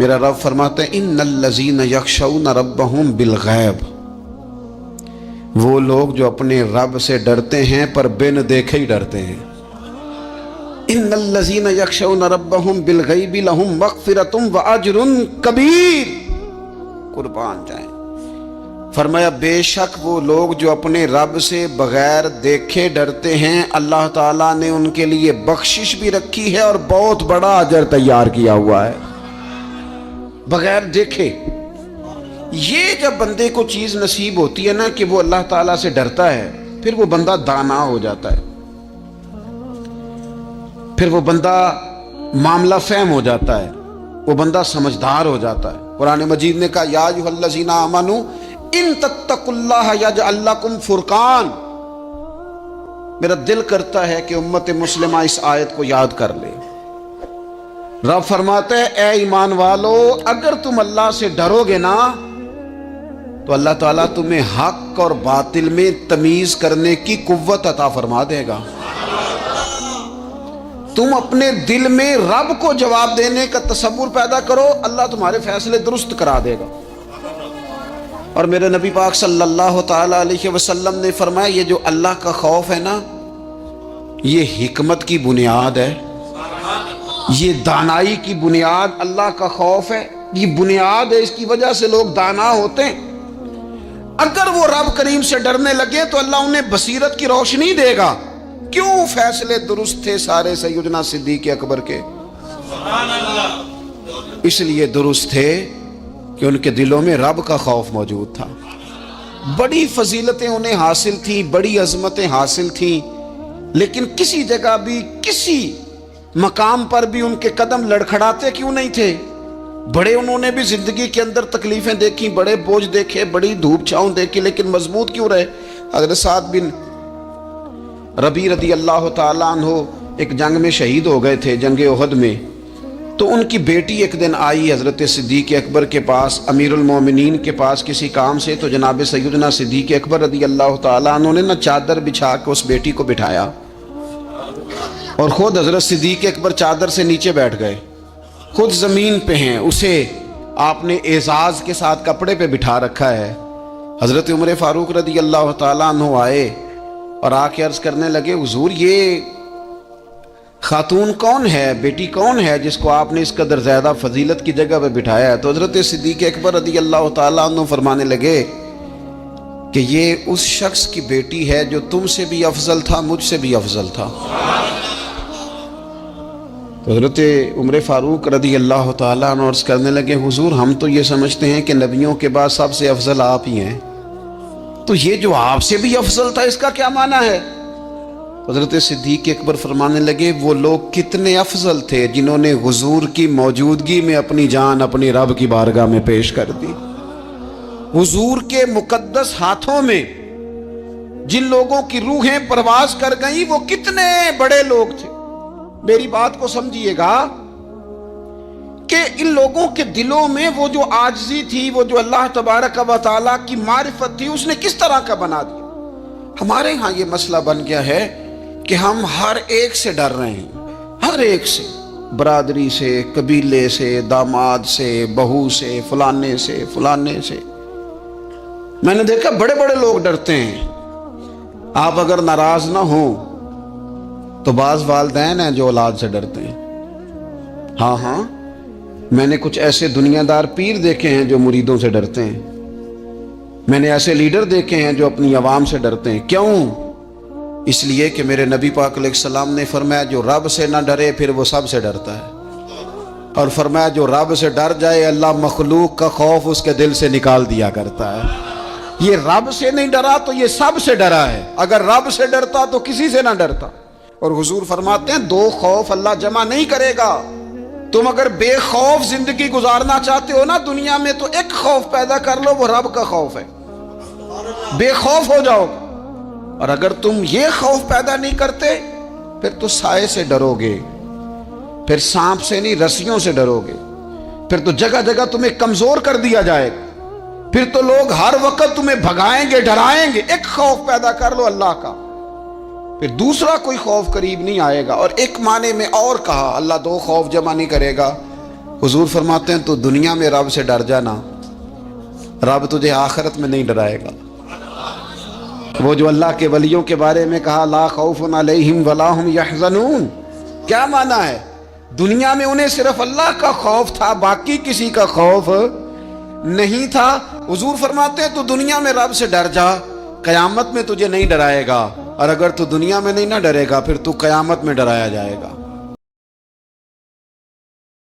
میرا رب فرماتے ہیں ان الذین یخشون ربہم بالغیب، وہ لوگ جو اپنے رب سے ڈرتے ہیں پر بن دیکھے ہی ڈرتے ہیں۔ ان الذین یخشون ربہم بالغیب لہم مغفرۃ واجر کبیر، قربان جائیں۔ فرمایا بے شک وہ لوگ جو اپنے رب سے بغیر دیکھے ڈرتے ہیں، اللہ تعالیٰ نے ان کے لیے بخشش بھی رکھی ہے اور بہت بڑا اجر تیار کیا ہوا ہے۔ بغیر دیکھے، یہ جب بندے کو چیز نصیب ہوتی ہے نا کہ وہ اللہ تعالیٰ سے ڈرتا ہے، پھر وہ بندہ دانا ہو جاتا ہے، پھر وہ بندہ معاملہ فہم ہو جاتا ہے، وہ بندہ سمجھدار ہو جاتا ہے۔ قرآن مجید نے کہا یا ایھا الذین آمنوا ان تتقوا اللہ یجعل لکم فرقان۔ میرا دل کرتا ہے کہ امت مسلمہ اس آیت کو یاد کر لے۔ رب فرماتے ہیں اے ایمان والو، اگر تم اللہ سے ڈرو گے نا تو اللہ تعالیٰ تمہیں حق اور باطل میں تمیز کرنے کی قوت عطا فرما دے گا۔ تم اپنے دل میں رب کو جواب دینے کا تصور پیدا کرو، اللہ تمہارے فیصلے درست کرا دے گا۔ اور میرے نبی پاک صلی اللہ تعالی علیہ وسلم نے فرمایا یہ جو اللہ کا خوف ہے نا، یہ حکمت کی بنیاد ہے، یہ دانائی کی بنیاد اللہ کا خوف ہے، یہ بنیاد ہے، اس کی وجہ سے لوگ دانا ہوتے ہیں۔ اگر وہ رب کریم سے ڈرنے لگے تو اللہ انہیں بصیرت کی روشنی دے گا۔ کیوں فیصلے درست تھے سارے سیدنا صدیق اکبر کے؟ اس لیے درست تھے کہ ان کے دلوں میں رب کا خوف موجود تھا۔ بڑی فضیلتیں انہیں حاصل تھیں، بڑی عظمتیں حاصل تھیں، لیکن کسی جگہ بھی، کسی مقام پر بھی ان کے قدم لڑکھڑاتے کیوں نہیں تھے؟ بڑے انہوں نے بھی زندگی کے اندر تکلیفیں دیکھی، بڑے بوجھ دیکھے، بڑی دھوپ چھاؤں دیکھی، لیکن مضبوط کیوں رہے؟ حضرت سعد بن ربیع رضی اللہ تعالیٰ عنہ ایک جنگ میں شہید ہو گئے تھے، جنگ احد میں۔ تو ان کی بیٹی ایک دن آئی حضرت صدیق اکبر کے پاس، امیر المومنین کے پاس کسی کام سے، تو جناب سیدنا صدیق اکبر رضی اللہ تعالیٰ عنہ نے چادر بچھا کے اس بیٹی کو بٹھایا، اور خود حضرت صدیق اکبر چادر سے نیچے بیٹھ گئے، خود زمین پہ ہیں، اسے آپ نے اعزاز کے ساتھ کپڑے پہ بٹھا رکھا ہے۔ حضرت عمر فاروق رضی اللہ تعالیٰ عنہ آئے اور آ کے عرض کرنے لگے حضور یہ خاتون کون ہے، بیٹی کون ہے جس کو آپ نے اس قدر زیادہ فضیلت کی جگہ پہ بٹھایا ہے؟ تو حضرت صدیق اکبر رضی اللہ تعالیٰ عنہ فرمانے لگے کہ یہ اس شخص کی بیٹی ہے جو تم سے بھی افضل تھا، مجھ سے بھی افضل تھا۔ تو حضرت عمر فاروق رضی اللہ تعالیٰ عنہ عرض کرنے لگے حضور ہم تو یہ سمجھتے ہیں کہ نبیوں کے بعد سب سے افضل آپ ہی ہیں، تو یہ جو آپ سے بھی افضل تھا اس کا کیا معنی ہے؟ حضرت صدیق اکبر فرمانے لگے وہ لوگ کتنے افضل تھے جنہوں نے حضور کی موجودگی میں اپنی جان اپنی رب کی بارگاہ میں پیش کر دی۔ حضور کے مقدس ہاتھوں میں جن لوگوں کی روحیں پرواز کر گئیں وہ کتنے بڑے لوگ تھے۔ میری بات کو سمجھیے گا کہ ان لوگوں کے دلوں میں وہ جو عاجزی تھی، وہ جو اللہ تبارک و تعالیٰ کی معرفت تھی، اس نے کس طرح کا بنا دیا۔ ہمارے ہاں یہ مسئلہ بن گیا ہے کہ ہم ہر ایک سے ڈر رہے ہیں، ہر ایک سے، برادری سے، قبیلے سے، داماد سے، بہو سے، فلانے سے، فلانے سے۔ میں نے دیکھا بڑے بڑے لوگ ڈرتے ہیں۔ آپ اگر ناراض نہ ہوں تو بعض والدین ہیں جو اولاد سے ڈرتے ہیں۔ ہاں میں نے کچھ ایسے دنیا دار پیر دیکھے ہیں جو مریدوں سے ڈرتے ہیں، میں نے ایسے لیڈر دیکھے ہیں جو اپنی عوام سے ڈرتے ہیں۔ کیوں؟ اس لیے کہ میرے نبی پاک علیہ السلام نے فرمایا جو رب سے نہ ڈرے پھر وہ سب سے ڈرتا ہے، اور فرمایا جو رب سے ڈر جائے اللہ مخلوق کا خوف اس کے دل سے نکال دیا کرتا ہے۔ یہ رب سے نہیں ڈرا تو یہ سب سے ڈرا ہے، اگر رب سے ڈرتا تو کسی سے نہ ڈرتا۔ اور حضور فرماتے ہیں دو خوف اللہ جمع نہیں کرے گا۔ تم اگر بے خوف زندگی گزارنا چاہتے ہو نا دنیا میں تو ایک خوف پیدا کر لو، وہ رب کا خوف ہے، بے خوف ہو جاؤ۔ اور اگر تم یہ خوف پیدا نہیں کرتے پھر تو سائے سے ڈرو گے، پھر سانپ سے نہیں رسیوں سے ڈرو گے، پھر تو جگہ جگہ تمہیں کمزور کر دیا جائے گا، پھر تو لوگ ہر وقت تمہیں بھگائیں گے، ڈرائیں گے۔ ایک خوف پیدا کر لو اللہ کا، پھر دوسرا کوئی خوف قریب نہیں آئے گا۔ اور ایک معنی میں اور کہا اللہ دو خوف جمع نہیں کرے گا، حضور فرماتے ہیں تو دنیا میں رب سے ڈر جانا، رب تجھے آخرت میں نہیں ڈرائے گا۔ وہ جو اللہ کے ولیوں کے بارے میں کہا لا خوف علیہم ولا ہم یحزنون، کیا معنی ہے؟ دنیا میں انہیں صرف اللہ کا خوف تھا، باقی کسی کا خوف نہیں تھا۔ حضور فرماتے ہیں تو دنیا میں رب سے ڈر جا، قیامت میں تجھے نہیں ڈرائے گا، اور اگر تو دنیا میں نہیں نہ ڈرے گا پھر تو قیامت میں ڈرایا جائے گا۔